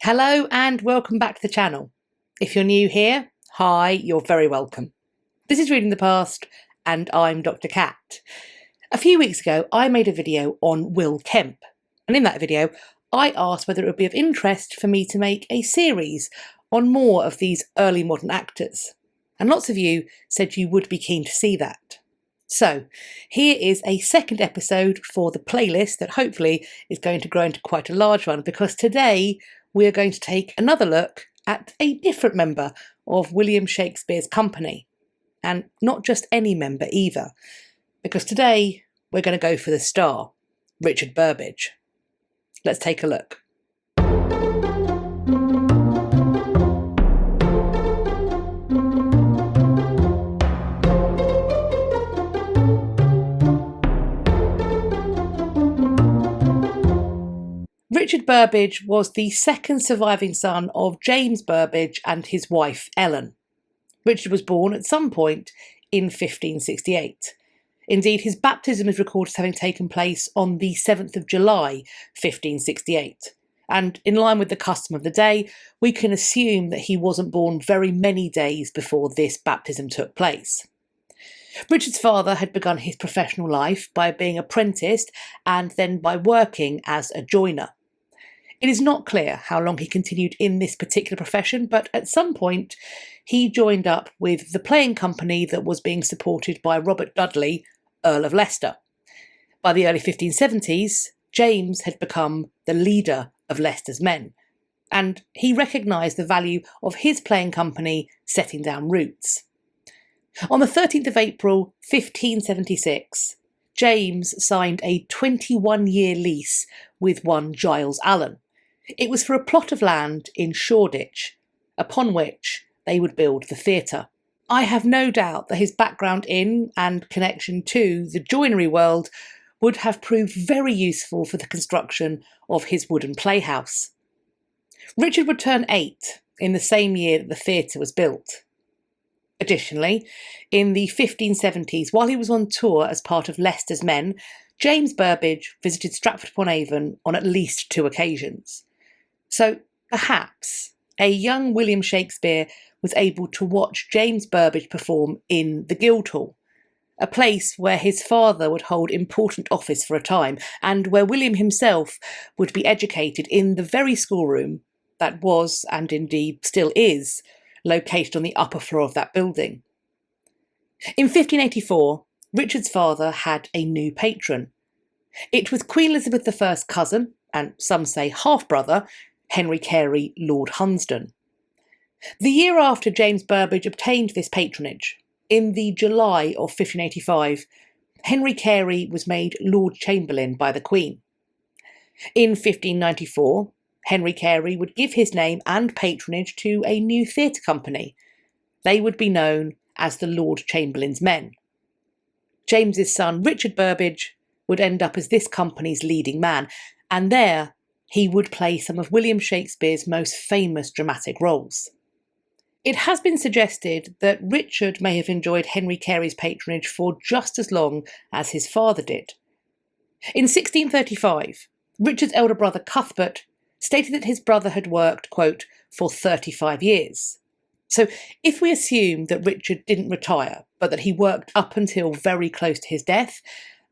Hello and welcome back to the channel. If you're new here, hi, you're very welcome. This is Reading the Past and I'm Dr. Cat. A few weeks ago I made a video on Will Kemp, and in that video I asked whether it would be of interest for me to make a series on more of these early modern actors, and lots of you said you would be keen to see that. So here is a second episode for the playlist that hopefully is going to grow into quite a large one, because today we are going to take another look at a different member of William Shakespeare's company, and not just any member either, because today we're going to go for the star, Richard Burbage. Let's take a look. Richard Burbage was the second surviving son of James Burbage and his wife Ellen. Richard was born at some point in 1568. Indeed, his baptism is recorded as having taken place on the 7th of July 1568. And in line with the custom of the day, we can assume that he wasn't born very many days before this baptism took place. Richard's father had begun his professional life by being apprenticed and then by working as a joiner. It is not clear how long he continued in this particular profession, but at some point he joined up with the playing company that was being supported by Robert Dudley, Earl of Leicester. By the early 1570s, James had become the leader of Leicester's men, and he recognised the value of his playing company setting down roots. On the 13th of April 1576, James signed a 21-year lease with one Giles Allen. It was for a plot of land in Shoreditch, upon which they would build the theatre. I have no doubt that his background in and connection to the joinery world would have proved very useful for the construction of his wooden playhouse. Richard would turn 8 in the same year that the theatre was built. Additionally, in the 1570s, while he was on tour as part of Leicester's men, James Burbage visited Stratford-upon-Avon on at least 2 occasions. So perhaps a young William Shakespeare was able to watch James Burbage perform in the Guildhall, a place where his father would hold important office for a time, and where William himself would be educated in the very schoolroom that was, and indeed still is, located on the upper floor of that building. In 1584, Richard's father had a new patron. It was Queen Elizabeth I's cousin, and some say half-brother, Henry Carey, Lord Hunsdon. The year after James Burbage obtained this patronage, in the July of 1585, Henry Carey was made Lord Chamberlain by the Queen. In 1594, Henry Carey would give his name and patronage to a new theatre company. They would be known as the Lord Chamberlain's Men. James's son Richard Burbage would end up as this company's leading man, and there he would play some of William Shakespeare's most famous dramatic roles. It has been suggested that Richard may have enjoyed Henry Carey's patronage for just as long as his father did. In 1635, Richard's elder brother Cuthbert stated that his brother had worked, quote, for 35 years. So if we assume that Richard didn't retire, but that he worked up until very close to his death,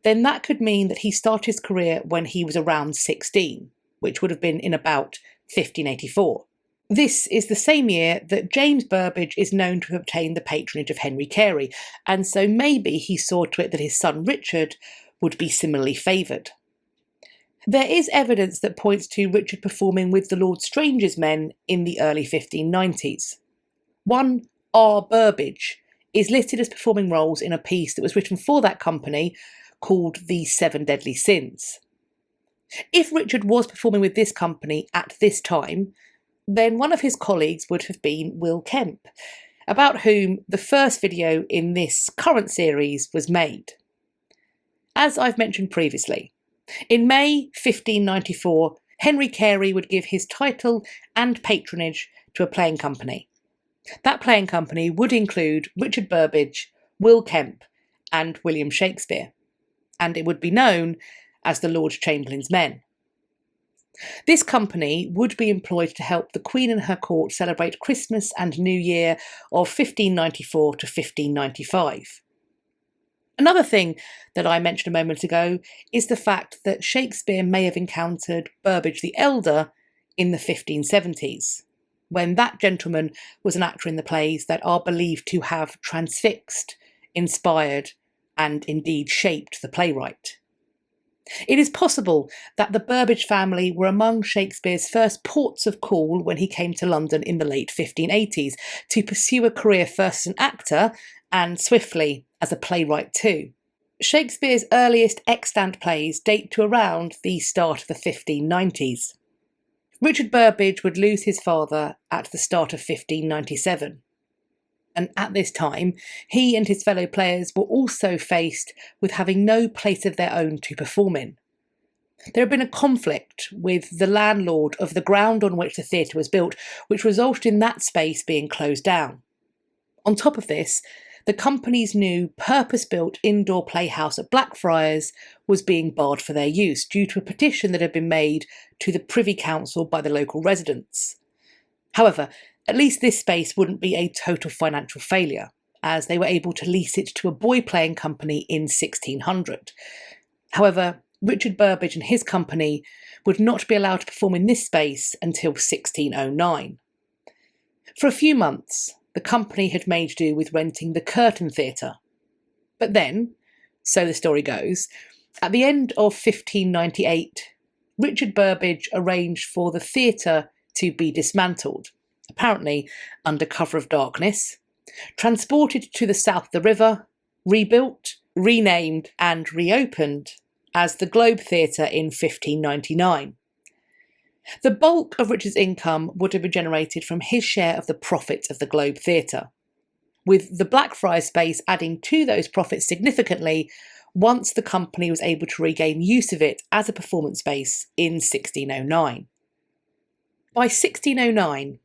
then that could mean that he started his career when he was around 16, which would have been in about 1584. This is the same year that James Burbage is known to have obtained the patronage of Henry Carey, and so maybe he saw to it that his son Richard would be similarly favoured. There is evidence that points to Richard performing with the Lord Strange's men in the early 1590s. One R. Burbage is listed as performing roles in a piece that was written for that company called The 7 Deadly Sins. If Richard was performing with this company at this time, then one of his colleagues would have been Will Kemp, about whom the first video in this current series was made. As I've mentioned previously, in May 1594, Henry Carey would give his title and patronage to a playing company. That playing company would include Richard Burbage, Will Kemp, and William Shakespeare, and it would be known as the Lord Chamberlain's Men. This company would be employed to help the Queen and her court celebrate Christmas and New Year of 1594 to 1595. Another thing that I mentioned a moment ago is the fact that Shakespeare may have encountered Burbage the Elder in the 1570s, when that gentleman was an actor in the plays that are believed to have transfixed, inspired, and indeed shaped the playwright. It is possible that the Burbage family were among Shakespeare's first ports of call when he came to London in the late 1580s to pursue a career first as an actor and swiftly as a playwright too. Shakespeare's earliest extant plays date to around the start of the 1590s. Richard Burbage would lose his father at the start of 1597. And at this time, he and his fellow players were also faced with having no place of their own to perform in. There had been a conflict with the landlord of the ground on which the theatre was built, which resulted in that space being closed down. On top of this, the company's new purpose-built indoor playhouse at Blackfriars was being barred for their use due to a petition that had been made to the Privy Council by the local residents. However, at least this space wouldn't be a total financial failure, as they were able to lease it to a boy-playing company in 1600. However, Richard Burbage and his company would not be allowed to perform in this space until 1609. For a few months, the company had made do with renting the Curtain Theatre. But then, so the story goes, at the end of 1598, Richard Burbage arranged for the theatre to be dismantled, apparently under cover of darkness, transported to the south of the river, rebuilt, renamed and reopened as the Globe Theatre in 1599. The bulk of Richard's income would have been generated from his share of the profits of the Globe Theatre, with the Blackfriars space adding to those profits significantly once the company was able to regain use of it as a performance space in 1609. By 1609,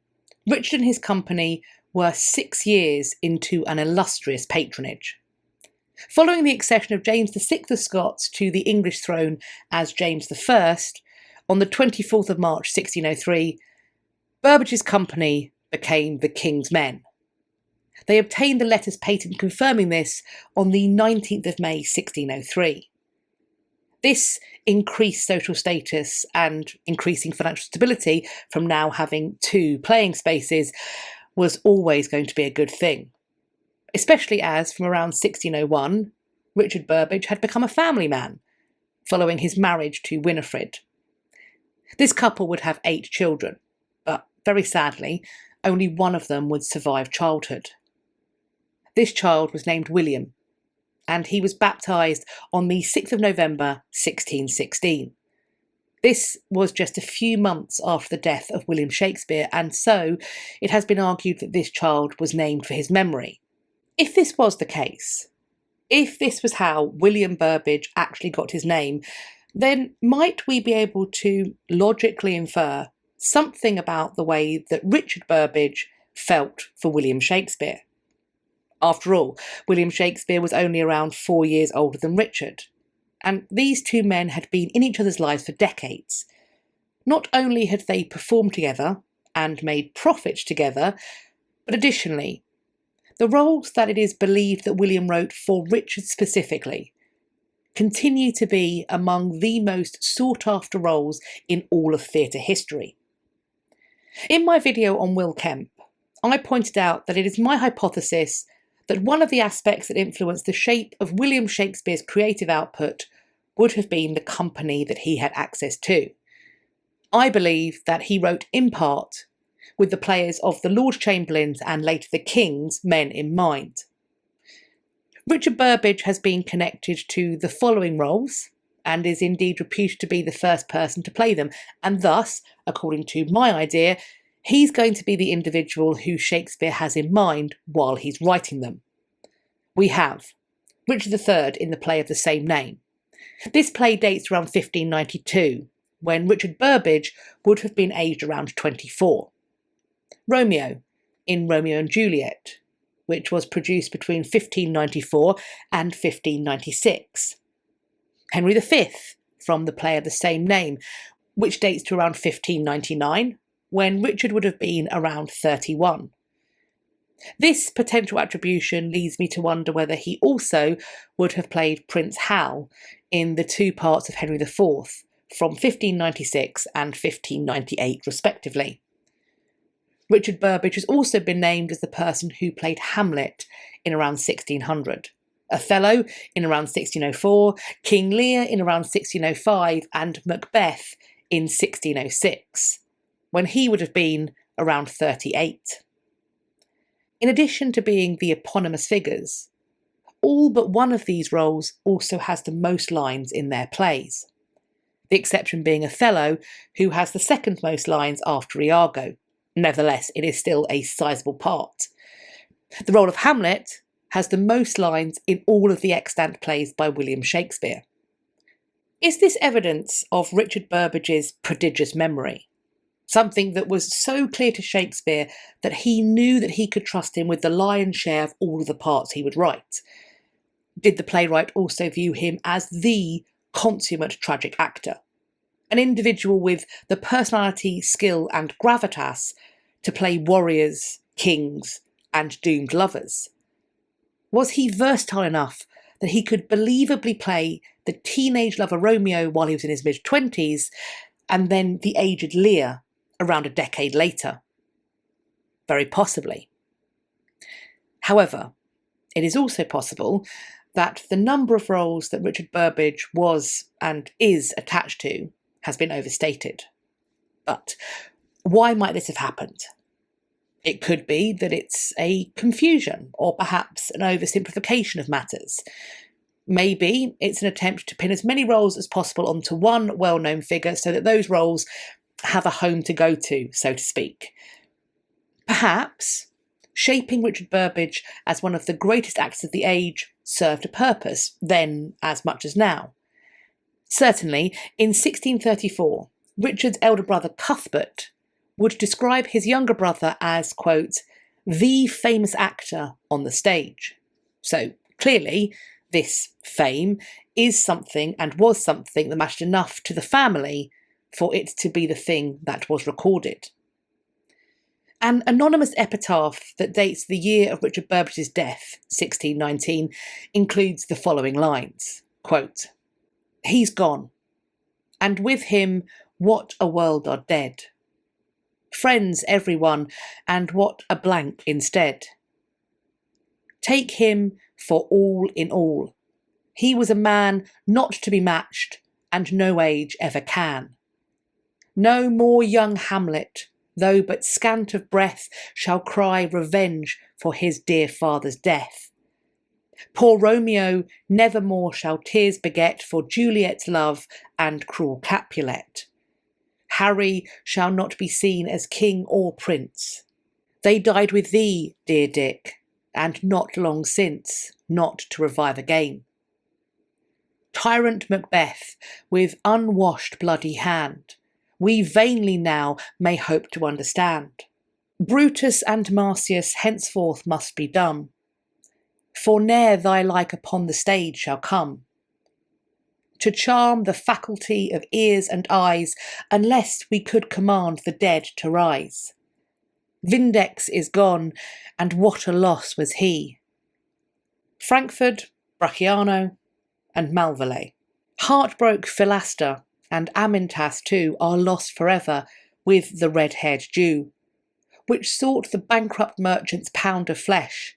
Richard and his company were 6 years into an illustrious patronage. Following the accession of James VI of Scots to the English throne as James I, on the 24th of March 1603, Burbage's company became the King's Men. They obtained the letters patent confirming this on the 19th of May 1603. This increased social status and increasing financial stability from now having 2 playing spaces was always going to be a good thing, especially as from around 1601, Richard Burbage had become a family man, following his marriage to Winifred. This couple would have 8 children, but very sadly, only one of them would survive childhood. This child was named William, and he was baptised on the 6th of November 1616. This was just a few months after the death of William Shakespeare, and so it has been argued that this child was named for his memory. If this was the case, if this was how William Burbage actually got his name, then might we be able to logically infer something about the way that Richard Burbage felt for William Shakespeare? After all, William Shakespeare was only around 4 years older than Richard, and these 2 men had been in each other's lives for decades. Not only had they performed together and made profit together, but additionally, the roles that it is believed that William wrote for Richard specifically continue to be among the most sought-after roles in all of theatre history. In my video on Will Kemp, I pointed out that it is my hypothesis that one of the aspects that influenced the shape of William Shakespeare's creative output would have been the company that he had access to. I believe that he wrote in part with the players of the Lord Chamberlain's and later the King's men in mind. Richard Burbage has been connected to the following roles and is indeed reputed to be the first person to play them, and thus, according to my idea, he's going to be the individual who Shakespeare has in mind while he's writing them. We have Richard III in the play of the same name. This play dates around 1592, when Richard Burbage would have been aged around 24. Romeo in Romeo and Juliet, which was produced between 1594 and 1596. Henry V from the play of the same name, which dates to around 1599, when Richard would have been around 31. This potential attribution leads me to wonder whether he also would have played Prince Hal in the two parts of Henry IV from 1596 and 1598 respectively. Richard Burbage has also been named as the person who played Hamlet in around 1600, Othello in around 1604, King Lear in around 1605 and Macbeth in 1606, when he would have been around 38. In addition to being the eponymous figures, all but one of these roles also has the most lines in their plays, the exception being Othello, who has the second most lines after Iago. Nevertheless, it is still a sizable part. The role of Hamlet has the most lines in all of the extant plays by William Shakespeare. Is this evidence of Richard Burbage's prodigious memory? Something that was so clear to Shakespeare that he knew that he could trust him with the lion's share of all of the parts he would write. Did the playwright also view him as the consummate tragic actor, an individual with the personality, skill and gravitas to play warriors, kings and doomed lovers? Was he versatile enough that he could believably play the teenage lover Romeo while he was in his mid-20s and then the aged Lear around a decade later? Very possibly. However, it is also possible that the number of roles that Richard Burbage was and is attached to has been overstated. But why might this have happened? It could be that it's a confusion or perhaps an oversimplification of matters. Maybe it's an attempt to pin as many roles as possible onto one well-known figure so that those roles have a home to go to, so to speak. Perhaps shaping Richard Burbage as one of the greatest actors of the age served a purpose, then as much as now. Certainly, in 1634, Richard's elder brother Cuthbert would describe his younger brother as, quote, the famous actor on the stage. So clearly, this fame is something and was something that mattered enough to the family for it to be the thing that was recorded. An anonymous epitaph that dates the year of Richard Burbage's death, 1619, includes the following lines, quote, "He's gone, and with him what a world are dead. Friends everyone, and what a blank instead. Take him for all in all. He was a man not to be matched, and no age ever can. No more young Hamlet, though but scant of breath, shall cry revenge for his dear father's death. Poor Romeo never more shall tears beget for Juliet's love and cruel Capulet. Harry shall not be seen as king or prince. They died with thee, dear Dick, and not long since, not to revive again. Tyrant Macbeth, with unwashed bloody hand, we vainly now may hope to understand. Brutus and Marcius henceforth must be dumb, for ne'er thy like upon the stage shall come, to charm the faculty of ears and eyes, unless we could command the dead to rise. Vindex is gone, and what a loss was he. Frankfurt, Bracciano, and Malvoley. Heartbroke Philaster and Amintas too are lost forever with the red-haired Jew, which sought the bankrupt merchant's pound of flesh,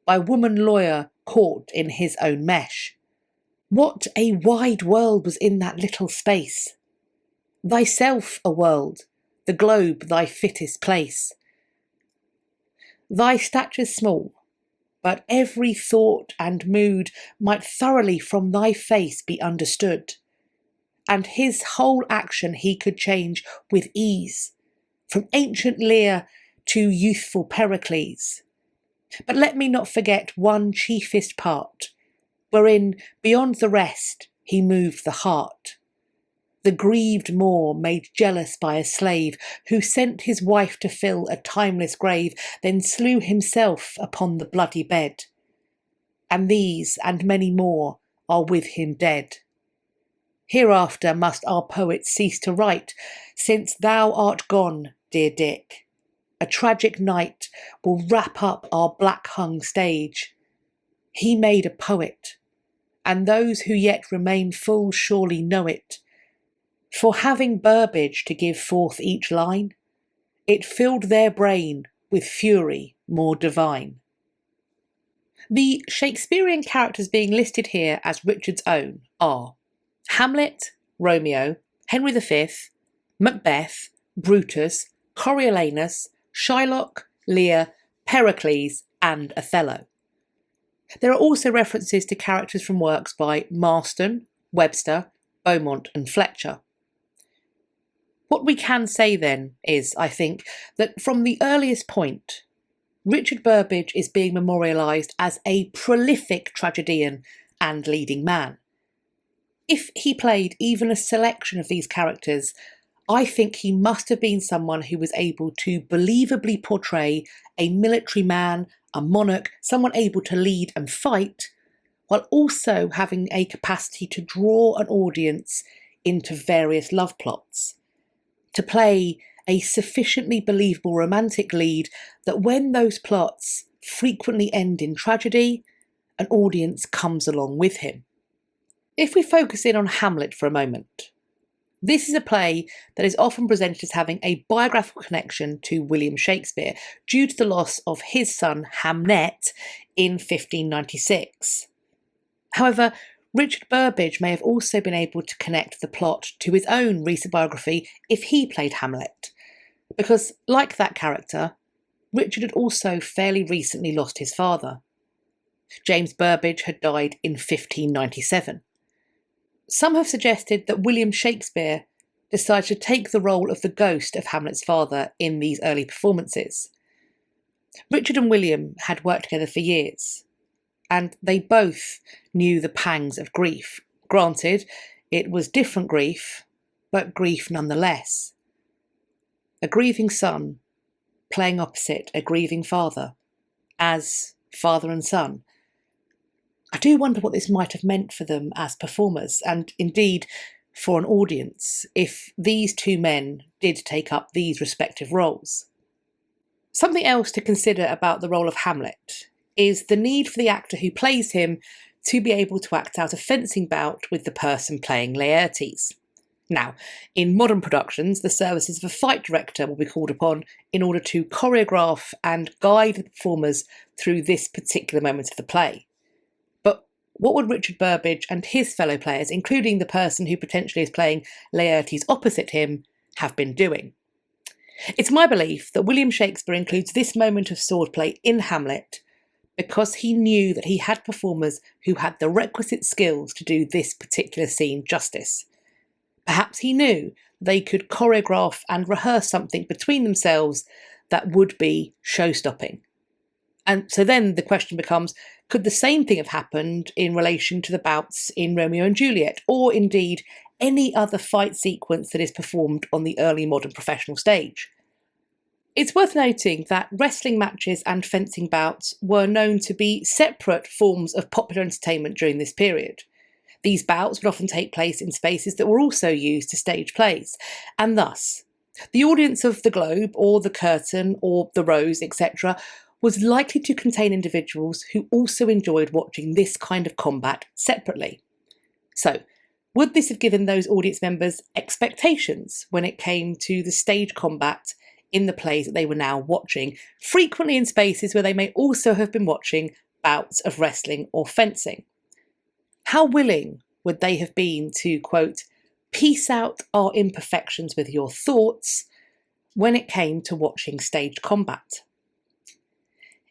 by woman lawyer caught in his own mesh. What a wide world was in that little space! Thyself a world, the globe thy fittest place. Thy stature's small, but every thought and mood might thoroughly from thy face be understood, and his whole action he could change with ease, from ancient Lear to youthful Pericles. But let me not forget one chiefest part, wherein, beyond the rest, he moved the heart. The grieved Moor made jealous by a slave, who sent his wife to fill a timeless grave, then slew himself upon the bloody bed. And these, and many more, are with him dead. Hereafter must our poets cease to write, since thou art gone, dear Dick. A tragic night will wrap up our black-hung stage. He made a poet, and those who yet remain full surely know it. For having Burbage to give forth each line, it filled their brain with fury more divine. The Shakespearean characters being listed here as Richard's own are Hamlet, Romeo, Henry V, Macbeth, Brutus, Coriolanus, Shylock, Lear, Pericles, and Othello. There are also references to characters from works by Marston, Webster, Beaumont, and Fletcher. What we can say then is, I think, that from the earliest point, Richard Burbage is being memorialised as a prolific tragedian and leading man. If he played even a selection of these characters, I think he must have been someone who was able to believably portray a military man, a monarch, someone able to lead and fight, while also having a capacity to draw an audience into various love plots, to play a sufficiently believable romantic lead that when those plots frequently end in tragedy, an audience comes along with him. If we focus in on Hamlet for a moment, this is a play that is often presented as having a biographical connection to William Shakespeare due to the loss of his son Hamlet in 1596. However, Richard Burbage may have also been able to connect the plot to his own recent biography if he played Hamlet, because, like that character, Richard had also fairly recently lost his father. James Burbage had died in 1597. Some have suggested that William Shakespeare decided to take the role of the ghost of Hamlet's father in these early performances. Richard and William had worked together for years, and they both knew the pangs of grief. Granted, it was different grief, but grief nonetheless. A grieving son playing opposite a grieving father, as father and son. I do wonder what this might have meant for them as performers, and indeed for an audience, if these two men did take up these respective roles. Something else to consider about the role of Hamlet is the need for the actor who plays him to be able to act out a fencing bout with the person playing Laertes. Now, in modern productions, the services of a fight director will be called upon in order to choreograph and guide the performers through this particular moment of the play. But what would Richard Burbage and his fellow players, including the person who potentially is playing Laertes opposite him, have been doing? It's my belief that William Shakespeare includes this moment of swordplay in Hamlet because he knew that he had performers who had the requisite skills to do this particular scene justice. Perhaps he knew they could choreograph and rehearse something between themselves that would be show-stopping. And so then the question becomes, could the same thing have happened in relation to the bouts in Romeo and Juliet, or indeed any other fight sequence that is performed on the early modern professional stage? It's worth noting that wrestling matches and fencing bouts were known to be separate forms of popular entertainment during this period. These bouts would often take place in spaces that were also used to stage plays, and thus, the audience of the Globe, or the Curtain, or the Rose, etc., was likely to contain individuals who also enjoyed watching this kind of combat separately. So, would this have given those audience members expectations when it came to the stage combat in the plays that they were now watching, frequently in spaces where they may also have been watching bouts of wrestling or fencing? How willing would they have been to, quote, piece out our imperfections with your thoughts when it came to watching stage combat?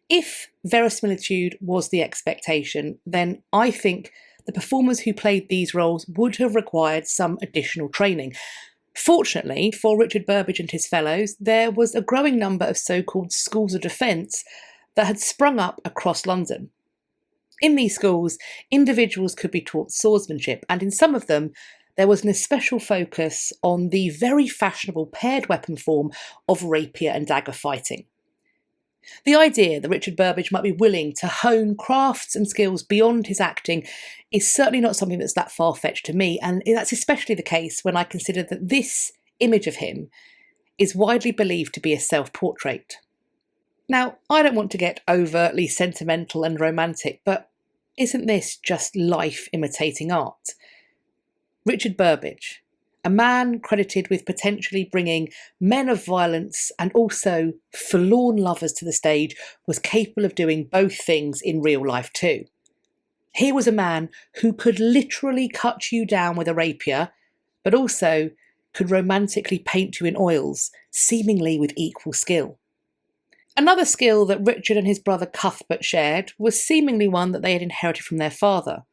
If verisimilitude was the expectation, then I think the performers who played these roles would have required some additional training. Fortunately for Richard Burbage and his fellows, there was a growing number of so-called schools of defence that had sprung up across London. In these schools, individuals could be taught swordsmanship, and in some of them, there was an especial focus on the very fashionable paired weapon form of rapier and dagger fighting. The idea that Richard Burbage might be willing to hone crafts and skills beyond his acting is certainly not something that's that far-fetched to me, and that's especially the case when I consider that this image of him is widely believed to be a self-portrait. Now, I don't want to get overtly sentimental and romantic, but isn't this just life imitating art? Richard Burbage, a man credited with potentially bringing men of violence and also forlorn lovers to the stage, was capable of doing both things in real life too. He was a man who could literally cut you down with a rapier, but also could romantically paint you in oils, seemingly with equal skill. Another skill that Richard and his brother Cuthbert shared was seemingly one that they had inherited from their father,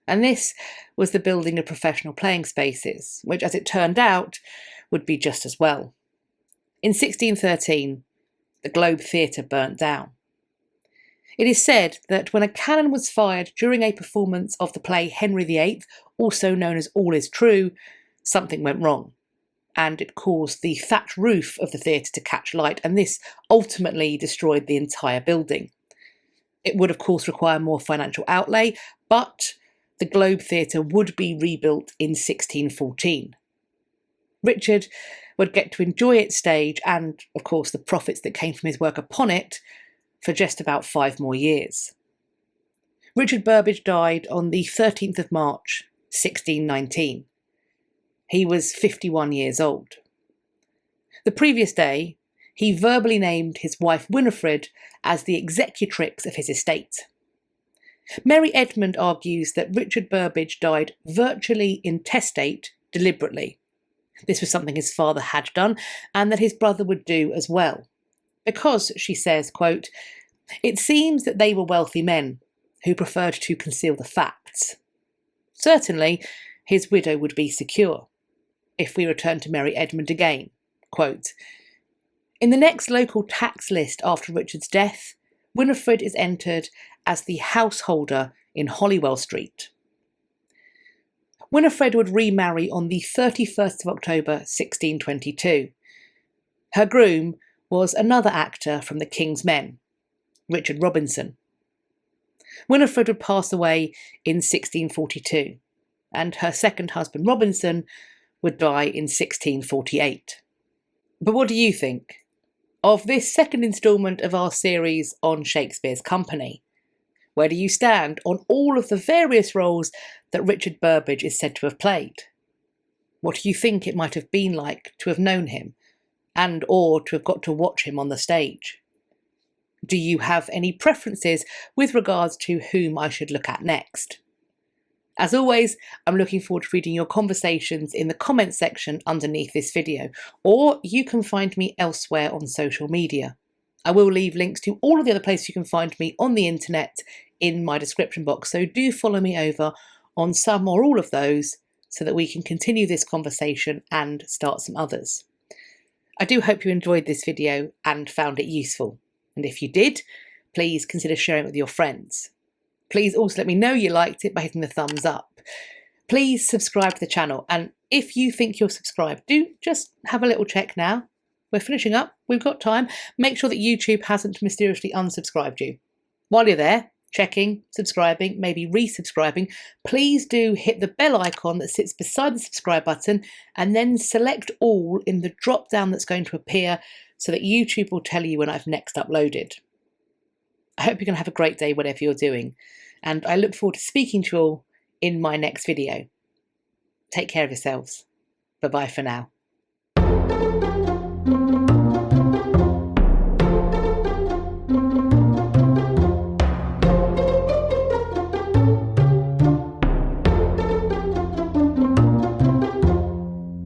and this was the building of professional playing spaces, which, as it turned out, would be just as well. In 1613, the Globe Theatre burnt down. It is said that when a cannon was fired during a performance of the play Henry VIII, also known as All Is True, something went wrong, and it caused the thatched roof of the theatre to catch light, and this ultimately destroyed the entire building. It would, of course, require more financial outlay, but the Globe Theatre would be rebuilt in 1614. Richard would get to enjoy its stage and, of course, the profits that came from his work upon it for just about 5 more years. Richard Burbage died on the 13th of March, 1619. He was 51 years old. The previous day, he verbally named his wife Winifred as the executrix of his estate. Mary Edmond argues that Richard Burbage died virtually intestate deliberately. This was something his father had done and that his brother would do as well. Because, she says, quote, "It seems that they were wealthy men who preferred to conceal the facts. Certainly, his widow would be secure." If we return to Mary Edmond again, quote, "In the next local tax list after Richard's death, Winifred is entered as the householder in Holywell Street." Winifred would remarry on the 31st of October 1622. Her groom was another actor from the King's Men, Richard Robinson. Winifred would pass away in 1642, and her second husband Robinson would die in 1648. But what do you think of this second instalment of our series on Shakespeare's company? Where do you stand on all of the various roles that Richard Burbage is said to have played? What do you think it might have been like to have known him and or to have got to watch him on the stage? Do you have any preferences with regards to whom I should look at next? As always, I'm looking forward to reading your conversations in the comments section underneath this video, or you can find me elsewhere on social media. I will leave links to all of the other places you can find me on the internet in my description box, so do follow me over on some or all of those so that we can continue this conversation and start some others. I do hope you enjoyed this video and found it useful, and if you did, please consider sharing it with your friends. Please also let me know you liked it by hitting the thumbs up. Please subscribe to the channel, and if you think you're subscribed, do just have a little check now. We're finishing up, we've got time. Make sure that YouTube hasn't mysteriously unsubscribed you. While you're there, checking, subscribing, maybe resubscribing, please do hit the bell icon that sits beside the subscribe button and then select all in the drop down that's going to appear so that YouTube will tell you when I've next uploaded. I hope you're going to have a great day whatever you're doing, and I look forward to speaking to you all in my next video. Take care of yourselves. Bye-bye for now.